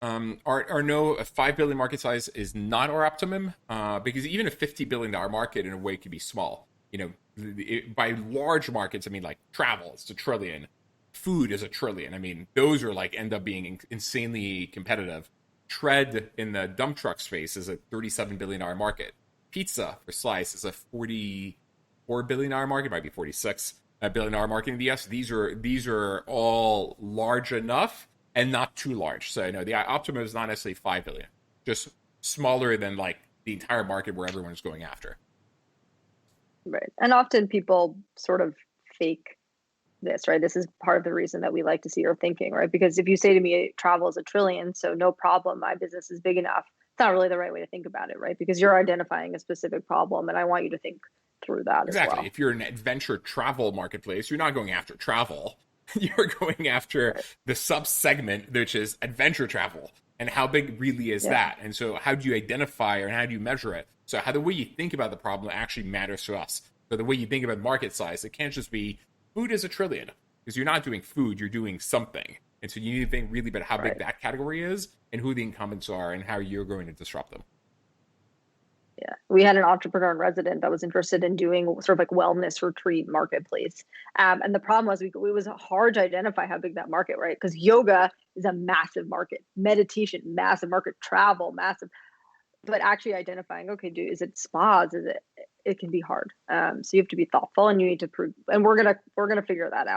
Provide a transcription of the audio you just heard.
Our no a 5 billion market size is not our optimum, because even a $50 billion market in a way could be small. By large markets, I mean like travel, it's a trillion, food is a trillion. I mean, those are like end up being insanely competitive. Tread in the dump truck space is a $37 billion market. Pizza for slice is a $44 billion market, might be $46 billion market in the US. These are all large enough and not too large. So no, the optimum is not necessarily 5 billion, just smaller than like the entire market where everyone's going after. Right. And often people sort of fake this, right? This is part of the reason that we like to see your thinking, right? Because if you say to me, travel is a trillion, so no problem, my business is big enough, it's not really the right way to think about it, right? Because you're identifying a specific problem, and I want you to think through that as Exactly. well. If you're an adventure travel marketplace, you're not going after travel. You're going after Right. the sub segment, which is adventure travel. And how big really is Yeah. that? And so, how do you identify or how do you measure it? So, how the way you think about the problem actually matters to us. So, the way you think about market size, it can't just be food is a trillion, because you're not doing food, you're doing something. And so, you need to think really about how big Right. that category is and who the incumbents are and how you're going to disrupt them. Yeah. We had an entrepreneur in resident that was interested in doing sort of like wellness retreat marketplace. And the problem was it was hard to identify how big that market, right? Because yoga is a massive market, meditation, massive market, travel, massive. But actually identifying, okay, is it spas? It can be hard. So you have to be thoughtful and you need to prove, and we're gonna figure that out.